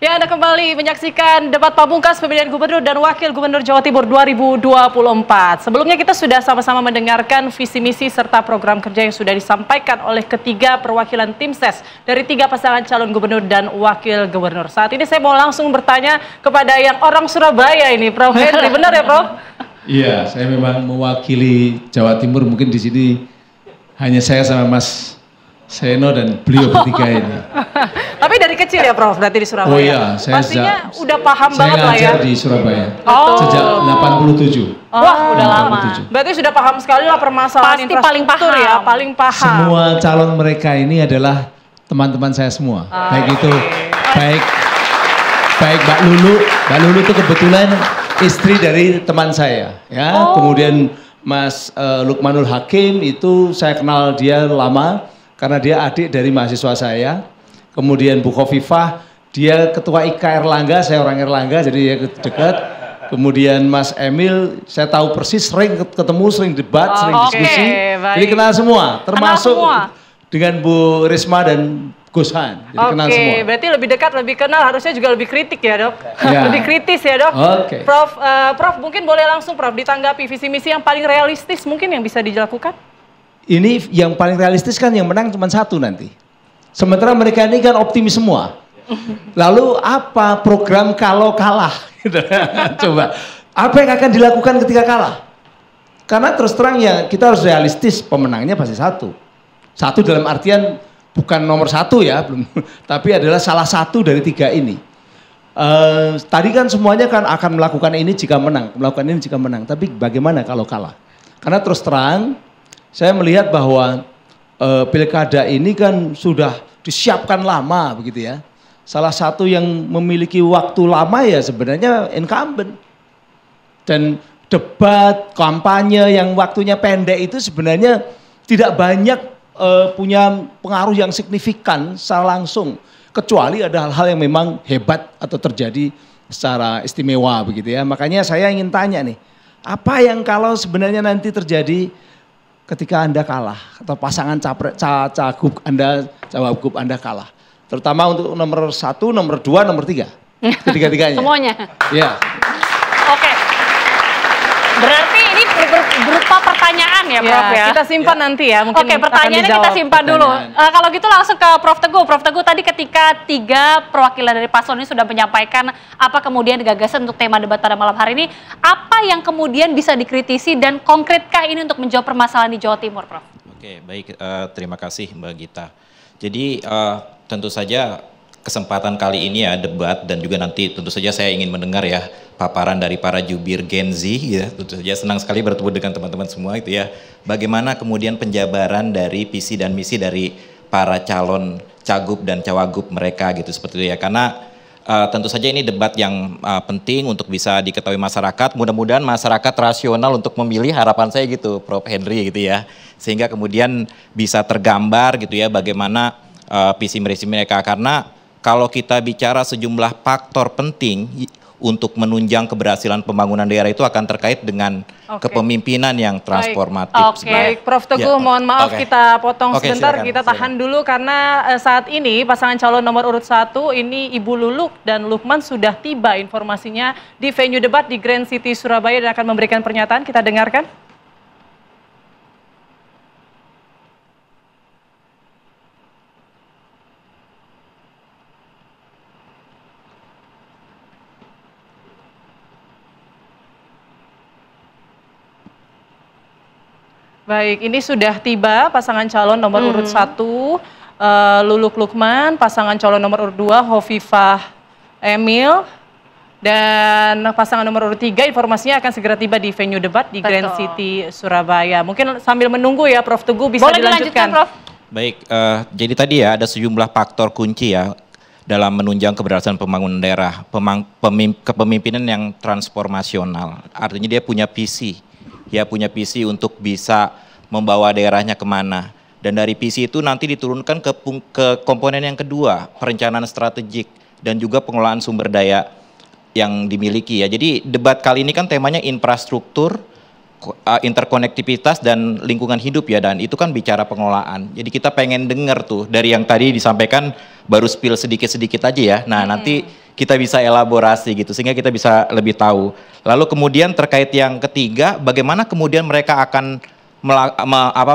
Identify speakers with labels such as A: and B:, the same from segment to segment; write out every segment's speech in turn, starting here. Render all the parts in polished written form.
A: Ya, Anda kembali menyaksikan debat pamungkas pemilihan Gubernur dan Wakil Gubernur Jawa Timur 2024. Sebelumnya kita sudah sama-sama mendengarkan visi misi serta program kerja yang sudah disampaikan oleh ketiga perwakilan tim ses dari tiga pasangan calon Gubernur dan Wakil Gubernur. Saat ini saya mau langsung bertanya kepada yang orang Surabaya ini, Prof. Henry. Benar ya, Prof?
B: Iya, saya memang mewakili Jawa Timur. Mungkin di sini hanya saya sama Mas Seno dan beliau bertiga ini.
A: Tapi dari kecil ya, Prof, berarti di Surabaya?
B: Oh iya,
A: pastinya udah paham banget lah ya.
B: Saya ngajar di Surabaya sejak 87.
A: Wah, udah lama. Berarti sudah paham sekali lah permasalahan
C: Pasti paling paham
A: ya, paling paham.
B: Semua calon mereka ini adalah teman-teman saya semua. Baik itu, baik Mbak Lulu. Mbak Lulu itu kebetulan istri dari teman saya, ya. Kemudian Mas Lukmanul Hakim itu saya kenal dia lama karena dia adik dari mahasiswa saya. Kemudian Bu Khofifah, dia ketua IK Erlangga, saya orang Erlangga, jadi dia dekat. Kemudian Mas Emil, saya tahu persis, sering ketemu, sering debat, sering diskusi. Jadi kenal semua, termasuk dengan Bu Risma dan Gus Han. Jadi kenal semua.
A: Berarti lebih dekat, lebih kenal, harusnya juga lebih kritik ya, Dok? Ya. Lebih kritis ya, Dok? Prof, mungkin boleh langsung, Prof, ditanggapi visi misi yang paling realistis mungkin yang bisa dilakukan? Ini yang paling realistis kan yang menang cuma satu nanti. Sementara mereka ini kan optimis semua. Lalu apa program kalau kalah? Coba, apa yang akan dilakukan ketika kalah? Karena terus terang ya kita harus realistis, pemenangnya pasti satu. Satu dalam artian bukan nomor satu ya, belum, tapi adalah salah satu dari tiga ini. Tadi kan semuanya kan akan melakukan ini jika menang, melakukan ini jika menang. Tapi bagaimana kalau kalah? Karena terus terang saya melihat bahwa pilkada ini kan sudah disiapkan lama begitu ya. Salah satu yang memiliki waktu lama ya sebenarnya incumbent. Dan debat, kampanye yang waktunya pendek itu sebenarnya tidak banyak punya pengaruh yang signifikan secara langsung. Kecuali ada hal-hal yang memang hebat atau terjadi secara istimewa begitu ya. Makanya saya ingin tanya nih, apa yang kalau sebenarnya nanti terjadi ketika Anda kalah atau pasangan cagup Anda, cawagup Anda kalah, terutama untuk nomor 1, nomor 2, nomor 3, ketiga-tiganya.
C: Semuanya.
B: Ya.
C: Oke. Berarti ini berupa pertanyaan ya, Prof ya.
A: Kita simpan nanti ya. Mungkin
C: pertanyaannya kita simpan dulu. Kalau gitu langsung ke Prof Teguh. Prof Teguh, tadi ketika tiga perwakilan dari paslon ini sudah menyampaikan apa kemudian gagasan untuk tema debat pada malam hari ini, apa yang kemudian bisa dikritisi dan konkretkah ini untuk menjawab permasalahan di Jawa Timur, Prof?
D: Oke, baik. Terima kasih Mbak Gita. Jadi tentu saja kesempatan kali ini ya debat dan juga nanti tentu saja saya ingin mendengar ya paparan dari para jubir Gen Z ya. Tentu saja senang sekali bertemu dengan teman-teman semua itu ya. Bagaimana kemudian penjabaran dari visi dan misi dari para calon cagup dan cawagup mereka gitu seperti itu ya. Karena tentu saja ini debat yang penting untuk bisa diketahui masyarakat. Mudah-mudahan masyarakat rasional untuk memilih, harapan saya gitu Prof Henry gitu ya. Sehingga kemudian bisa tergambar gitu ya bagaimana visi misi mereka. Karena kalau kita bicara sejumlah faktor penting untuk menunjang keberhasilan pembangunan daerah itu akan terkait dengan kepemimpinan yang transformatif.
A: Baik, Prof Teguh, mohon maaf kita potong sebentar, silakan, kita tahan dulu karena saat ini pasangan calon nomor urut 1 ini Ibu Luluk dan Lukman sudah tiba informasinya di venue debat di Grand City Surabaya dan akan memberikan pernyataan, kita dengarkan. Baik, ini sudah tiba pasangan calon nomor urut 1 Luluk Lukman, pasangan calon nomor urut 2 Khofifah Emil, dan pasangan nomor urut 3 informasinya akan segera tiba di venue debat di Grand City Surabaya. Mungkin sambil menunggu ya Prof Teguh bisa dilanjutkan. Prof.
D: Baik, jadi tadi ya ada sejumlah faktor kunci ya dalam menunjang keberhasilan pembangunan daerah, kepemimpinan yang transformasional. Artinya dia punya visi. Ya punya visi untuk bisa membawa daerahnya kemana. Dan dari visi itu nanti diturunkan ke komponen yang kedua, perencanaan strategik dan juga pengelolaan sumber daya yang dimiliki ya. Jadi debat kali ini kan temanya infrastruktur, interkonektivitas dan lingkungan hidup ya, dan itu kan bicara pengelolaan. Jadi kita pengen dengar tuh dari yang tadi disampaikan baru spill sedikit-sedikit aja ya. Nah nanti kita bisa elaborasi gitu sehingga kita bisa lebih tahu. Lalu kemudian terkait yang ketiga, bagaimana kemudian mereka akan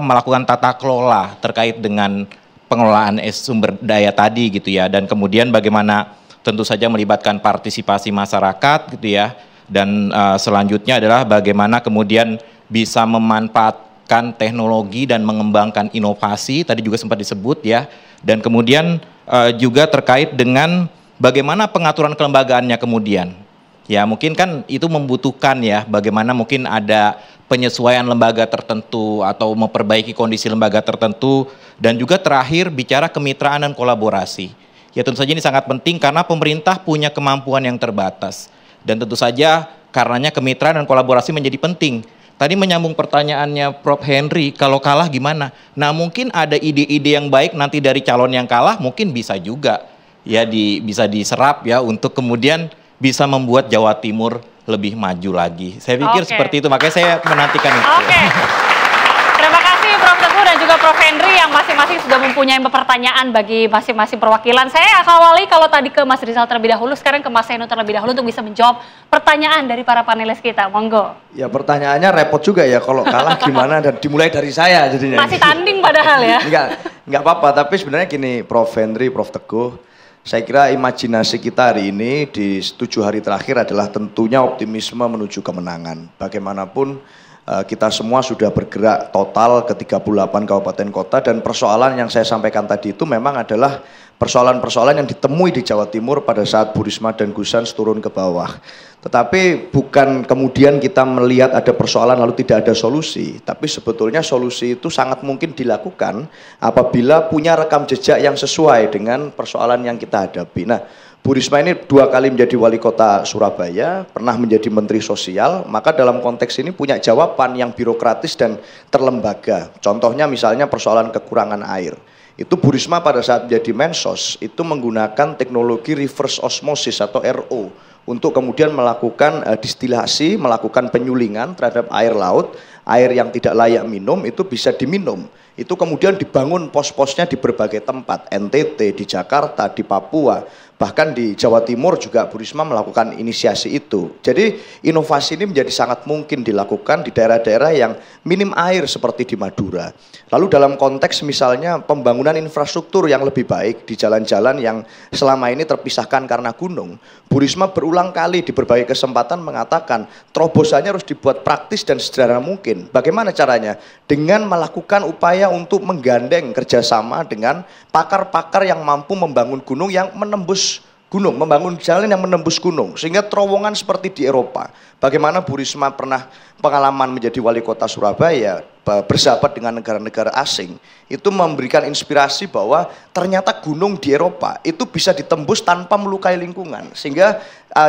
D: melakukan tata kelola terkait dengan pengelolaan sumber daya tadi gitu ya, dan kemudian bagaimana tentu saja melibatkan partisipasi masyarakat gitu ya, dan selanjutnya adalah bagaimana kemudian bisa memanfaatkan teknologi dan mengembangkan inovasi tadi juga sempat disebut ya, dan kemudian juga terkait dengan bagaimana pengaturan kelembagaannya kemudian. Ya mungkin kan itu membutuhkan ya bagaimana mungkin ada penyesuaian lembaga tertentu atau memperbaiki kondisi lembaga tertentu, dan juga terakhir bicara kemitraan dan kolaborasi. Ya tentu saja ini sangat penting karena pemerintah punya kemampuan yang terbatas, dan tentu saja karenanya kemitraan dan kolaborasi menjadi penting. Tadi menyambung pertanyaannya Prof. Henry, kalau kalah gimana? Nah mungkin ada ide-ide yang baik nanti dari calon yang kalah mungkin bisa juga ya bisa diserap ya untuk kemudian bisa membuat Jawa Timur lebih maju lagi. Saya pikir seperti itu, makanya saya menantikan itu.
C: Terima kasih Prof. Teguh dan juga Prof. Henry yang masing-masing sudah mempunyai pertanyaan bagi masing-masing perwakilan. Saya akan awali kalau tadi ke Mas Rizal terlebih dahulu, sekarang ke Mas Seno terlebih dahulu untuk bisa menjawab pertanyaan dari para panelis kita. Monggo.
E: Ya pertanyaannya repot juga ya, kalau kalah gimana dan dimulai dari saya jadinya.
C: Masih tanding padahal ya.
E: Enggak apa-apa, tapi sebenarnya gini Prof. Henry, Prof. Teguh, saya kira imajinasi kita hari ini di 7 hari terakhir adalah tentunya optimisme menuju kemenangan. Bagaimanapun kita semua sudah bergerak total ke 38 kabupaten kota, dan persoalan yang saya sampaikan tadi itu memang adalah persoalan-persoalan yang ditemui di Jawa Timur pada saat Bu Risma dan Gus Sans turun ke bawah. Tetapi bukan kemudian kita melihat ada persoalan lalu tidak ada solusi, tapi sebetulnya solusi itu sangat mungkin dilakukan apabila punya rekam jejak yang sesuai dengan persoalan yang kita hadapi. Nah, Bu Risma ini 2 kali menjadi wali kota Surabaya, pernah menjadi menteri sosial, maka dalam konteks ini punya jawaban yang birokratis dan terlembaga. Contohnya misalnya persoalan kekurangan air. Itu Bu Risma pada saat menjadi Mensos itu menggunakan teknologi reverse osmosis atau RO untuk kemudian melakukan distilasi, melakukan penyulingan terhadap air laut, air yang tidak layak minum itu bisa diminum. Itu kemudian dibangun pos-posnya di berbagai tempat, NTT, di Jakarta, di Papua, bahkan di Jawa Timur juga Bu Risma melakukan inisiasi itu. Jadi inovasi ini menjadi sangat mungkin dilakukan di daerah-daerah yang minim air seperti di Madura. Lalu dalam konteks misalnya pembangunan infrastruktur yang lebih baik di jalan-jalan yang selama ini terpisahkan karena gunung, Bu Risma berulang kali di berbagai kesempatan mengatakan terobosannya harus dibuat praktis dan sederhana mungkin. Bagaimana caranya? Dengan melakukan upaya untuk menggandeng kerjasama dengan pakar-pakar yang mampu membangun gunung yang menembus gunung, membangun jalan yang menembus gunung, sehingga terowongan seperti di Eropa. Bagaimana Bu Risma pernah pengalaman menjadi wali kota Surabaya, bersahabat dengan negara-negara asing, itu memberikan inspirasi bahwa ternyata gunung di Eropa itu bisa ditembus tanpa melukai lingkungan, sehingga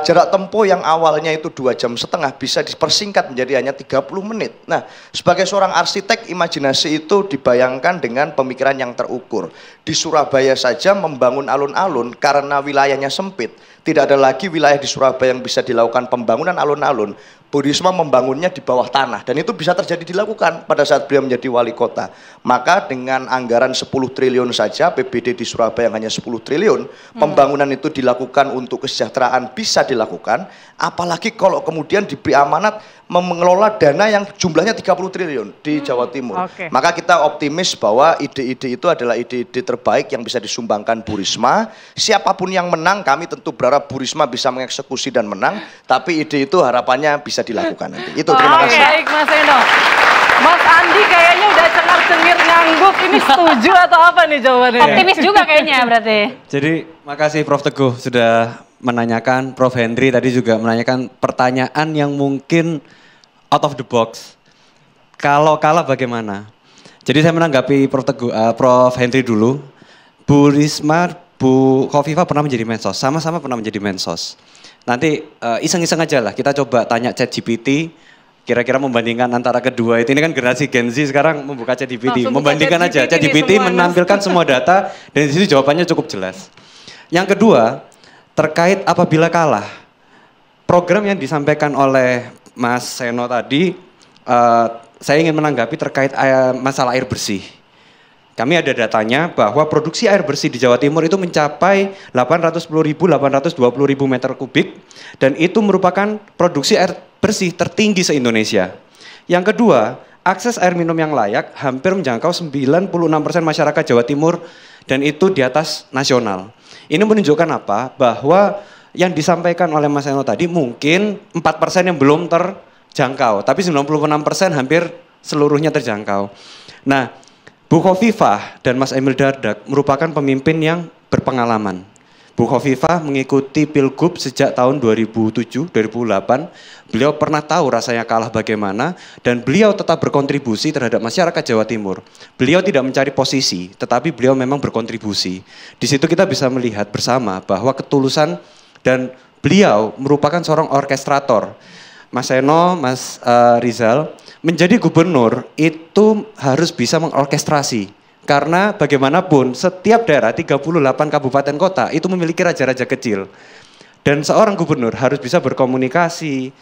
E: jarak tempuh yang awalnya itu 2,5 jam bisa dipersingkat menjadi hanya 30 menit. Nah, sebagai seorang arsitek, imajinasi itu dibayangkan dengan pemikiran yang terukur. Di Surabaya saja membangun alun-alun karena wilayahnya sempit, tidak ada lagi wilayah di Surabaya yang bisa dilakukan pembangunan alun-alun. Bu Risma membangunnya di bawah tanah, dan itu bisa terjadi dilakukan pada saat beliau menjadi wali kota. Maka dengan anggaran 10 triliun saja, APBD di Surabaya yang hanya 10 triliun, pembangunan itu dilakukan untuk kesejahteraan bisa dilakukan, apalagi kalau kemudian diberi amanat mengelola dana yang jumlahnya 30 triliun di Jawa Timur. Maka kita optimis bahwa ide-ide itu adalah ide-ide terbaik yang bisa disumbangkan Bu Risma. Siapapun yang menang, kami tentu berharap Bu Risma bisa mengeksekusi dan menang, tapi ide itu harapannya bisa dilakukan nanti. Itu terima kasih.
A: Baik Mas Seno. Mas Andi kayaknya udah cengar-cengir ngangguk, ini setuju atau apa nih jawabannya?
C: Optimis juga kayaknya berarti.
F: Jadi makasih Prof. Teguh sudah menanyakan, Prof. Henry tadi juga menanyakan pertanyaan yang mungkin out of the box. Kalau kalah bagaimana? Jadi saya menanggapi Prof. Teguh, Prof. Henry dulu. Bu Risma, Bu Khofifah pernah menjadi Mensos, sama-sama pernah menjadi Mensos. Nanti iseng-iseng aja lah, kita coba tanya ChatGPT, kira-kira membandingkan antara kedua itu. Ini kan generasi Gen Z sekarang membuka ChatGPT, membandingkan aja. ChatGPT menampilkan semua data dan di situ jawabannya cukup jelas. Yang kedua, terkait apabila kalah, program yang disampaikan oleh Mas Seno tadi, saya ingin menanggapi terkait masalah air bersih. kami ada datanya bahwa produksi air bersih di Jawa Timur itu mencapai 810.000-820.000 meter kubik dan itu merupakan produksi air bersih tertinggi se-Indonesia. Yang kedua, akses air minum yang layak hampir menjangkau 96% masyarakat Jawa Timur dan itu di atas nasional. Ini menunjukkan apa? Bahwa yang disampaikan oleh Mas Eno tadi mungkin 4% yang belum terjangkau, tapi 96% hampir seluruhnya terjangkau. Nah, Bu Khofifah dan Mas Emil Dardak merupakan pemimpin yang berpengalaman. Bu Khofifah mengikuti Pilgub sejak tahun 2007-2008. Beliau pernah tahu rasanya kalah bagaimana dan beliau tetap berkontribusi terhadap masyarakat Jawa Timur. Beliau tidak mencari posisi, tetapi beliau memang berkontribusi. Di situ kita bisa melihat bersama bahwa ketulusan dan beliau merupakan seorang orkestrator. Mas Eno, Mas Rizal, menjadi gubernur itu harus bisa mengorkestrasi. Karena bagaimanapun setiap daerah 38 kabupaten kota itu memiliki raja-raja kecil. Dan seorang gubernur harus bisa berkomunikasi,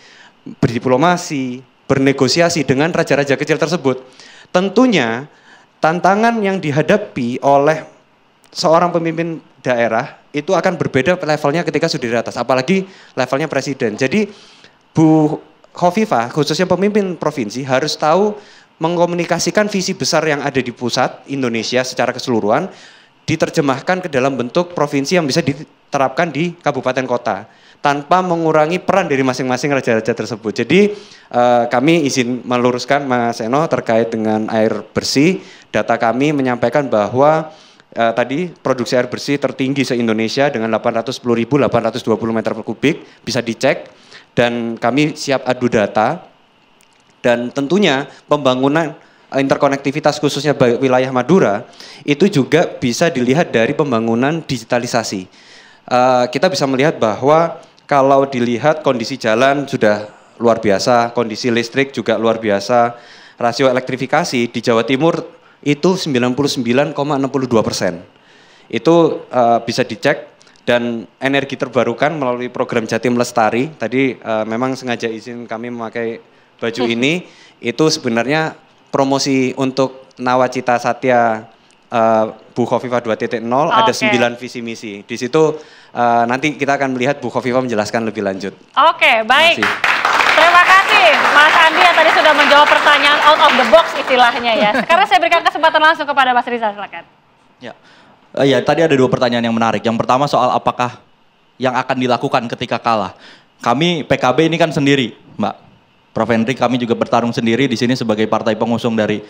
F: berdiplomasi, bernegosiasi dengan raja-raja kecil tersebut. Tentunya tantangan yang dihadapi oleh seorang pemimpin daerah itu akan berbeda levelnya ketika sudah di atas. Apalagi levelnya presiden. Jadi Bu Khofifah, khususnya pemimpin provinsi, harus tahu mengkomunikasikan visi besar yang ada di pusat Indonesia secara keseluruhan, diterjemahkan ke dalam bentuk provinsi yang bisa diterapkan di kabupaten kota, tanpa mengurangi peran dari masing-masing raja-raja tersebut. Jadi kami izin meluruskan Mas Eno terkait dengan air bersih, data kami menyampaikan bahwa tadi produksi air bersih tertinggi se-Indonesia dengan 810.820 meter kubik, bisa dicek. Dan kami siap adu data dan tentunya pembangunan interkonektivitas khususnya wilayah Madura itu juga bisa dilihat dari pembangunan digitalisasi. Kita bisa melihat bahwa kalau dilihat kondisi jalan sudah luar biasa, kondisi listrik juga luar biasa, rasio elektrifikasi di Jawa Timur itu 99,62%. Itu bisa dicek. Dan energi terbarukan melalui program Jatim Lestari, tadi memang sengaja izin kami memakai baju ini, itu sebenarnya promosi untuk Nawacita Satya Bu Khofifah 2.0, ada 9 visi misi. Di situ nanti kita akan melihat Bu Khofifah menjelaskan lebih lanjut.
C: Oke, baik. Terima kasih Mas Andi yang tadi sudah menjawab pertanyaan out of the box istilahnya ya. Sekarang saya berikan kesempatan langsung kepada Mas Rizal, silakan.
G: Ya. Ya, tadi ada 2 pertanyaan yang menarik. Yang pertama soal apakah yang akan dilakukan ketika kalah. Kami PKB ini kan sendiri, Mbak. Prof. Henry, kami juga bertarung sendiri di sini sebagai partai pengusung dari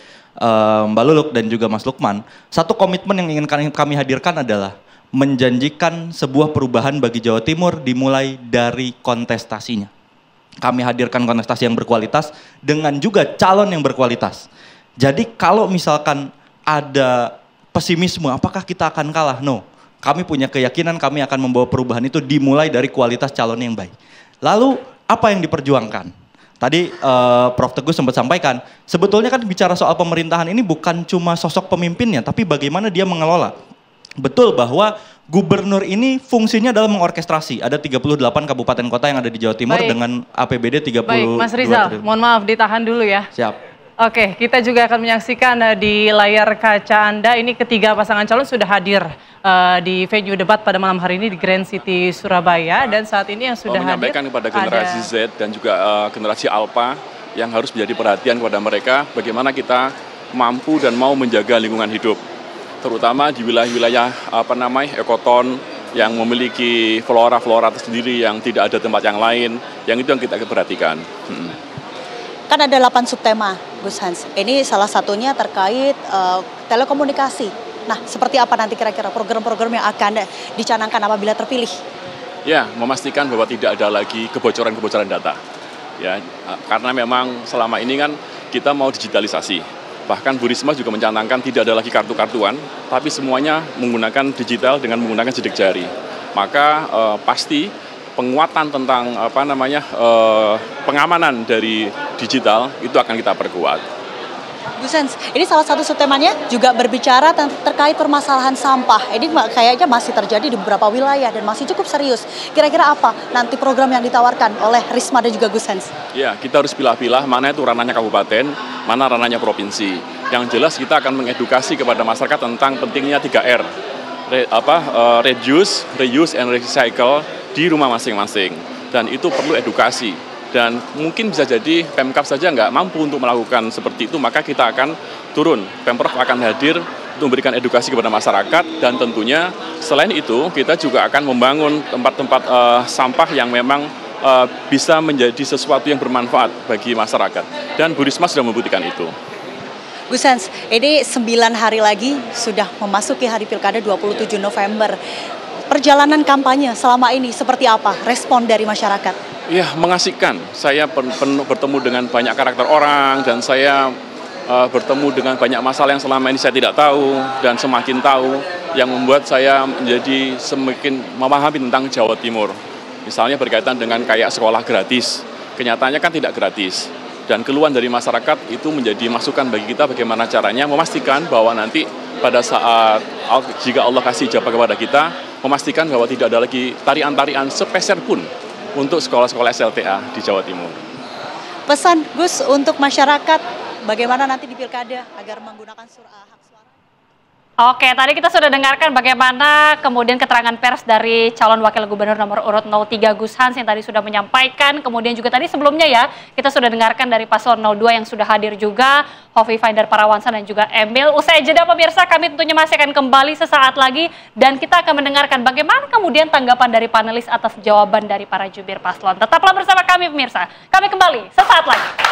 G: Mbak Luluk dan juga Mas Lukman. Satu komitmen yang ingin kami hadirkan adalah menjanjikan sebuah perubahan bagi Jawa Timur dimulai dari kontestasinya. Kami hadirkan kontestasi yang berkualitas dengan juga calon yang berkualitas. Jadi kalau misalkan ada pesimisme, apakah kita akan kalah? No, kami punya keyakinan kami akan membawa perubahan itu dimulai dari kualitas calon yang baik. Lalu apa yang diperjuangkan? Tadi Prof. Teguh sempat sampaikan, sebetulnya kan bicara soal pemerintahan ini bukan cuma sosok pemimpinnya, tapi bagaimana dia mengelola. Betul bahwa gubernur ini fungsinya adalah mengorkestrasi. Ada 38 kabupaten kota yang ada di Jawa Timur dengan APBD 32
A: Baik, Mas Rizal, mohon maaf ditahan dulu ya.
G: Siap.
A: Oke, kita juga akan menyaksikan di layar kaca Anda, ini ketiga pasangan calon sudah hadir di venue debat pada malam hari ini di Grand City Surabaya. Dan saat ini yang sudah
H: menyampaikan kepada generasi Z dan juga generasi Alpha yang harus menjadi perhatian kepada mereka, bagaimana kita mampu dan mau menjaga lingkungan hidup. Terutama di wilayah-wilayah ekoton yang memiliki flora-flora tersendiri yang tidak ada tempat yang lain, yang itu yang kita perhatikan.
I: Kan ada 8 subtema, Gus Hans. Ini salah satunya terkait telekomunikasi. Nah, seperti apa nanti kira-kira program-program yang akan dicanangkan apabila terpilih?
H: Ya, memastikan bahwa tidak ada lagi kebocoran-kebocoran data. Ya, karena memang selama ini kan kita mau digitalisasi. Bahkan Bu Risma juga mencanangkan tidak ada lagi kartu-kartuan, tapi semuanya menggunakan digital dengan menggunakan sidik jari. Maka pasti penguatan tentang pengamanan dari digital itu akan kita perkuat.
I: Gus Hans, ini salah satu subtemanya juga berbicara terkait permasalahan sampah. Ini kayaknya masih terjadi di beberapa wilayah dan masih cukup serius. Kira-kira apa nanti program yang ditawarkan oleh Risma dan juga Gus Hans?
H: Ya, kita harus pilah-pilah mana itu ranahnya kabupaten, mana ranahnya provinsi. Yang jelas kita akan mengedukasi kepada masyarakat tentang pentingnya 3R. Reduce, reuse, and recycle di rumah masing-masing. Dan itu perlu edukasi. Dan mungkin bisa jadi Pemkab saja nggak mampu untuk melakukan seperti itu, maka kita akan turun. Pemprov akan hadir untuk memberikan edukasi kepada masyarakat, dan tentunya selain itu kita juga akan membangun tempat-tempat sampah yang memang bisa menjadi sesuatu yang bermanfaat bagi masyarakat. Dan Bu Risma sudah membuktikan itu.
I: Gus Hans, ini 9 hari lagi sudah memasuki hari Pilkada 27 November. Perjalanan kampanye selama ini seperti apa? Respon dari masyarakat?
H: Ya, mengasihkan. Saya bertemu dengan banyak karakter orang, dan saya bertemu dengan banyak masalah yang selama ini saya tidak tahu dan semakin tahu, yang membuat saya menjadi semakin memahami tentang Jawa Timur. Misalnya berkaitan dengan kayak sekolah gratis, kenyataannya kan tidak gratis. Dan keluhan dari masyarakat itu menjadi masukan bagi kita bagaimana caranya memastikan bahwa nanti pada saat jika Allah kasih ijabah kepada kita, memastikan bahwa tidak ada lagi tarian-tarian sepeser pun untuk sekolah-sekolah SLTA di Jawa Timur.
I: Pesan Gus untuk masyarakat bagaimana nanti di Pilkada agar menggunakan hak suara?
C: Oke, tadi kita sudah dengarkan bagaimana kemudian keterangan pers dari calon wakil gubernur nomor urut 03 Gus Hans yang tadi sudah menyampaikan, kemudian juga tadi sebelumnya ya, kita sudah dengarkan dari paslon 02 yang sudah hadir juga, Hovifah Indar Parawansa dan juga Emil. Usai jeda pemirsa, kami tentunya masih akan kembali sesaat lagi dan kita akan mendengarkan bagaimana kemudian tanggapan dari panelis atas jawaban dari para jubir paslon. Tetaplah bersama kami pemirsa, kami kembali sesaat lagi.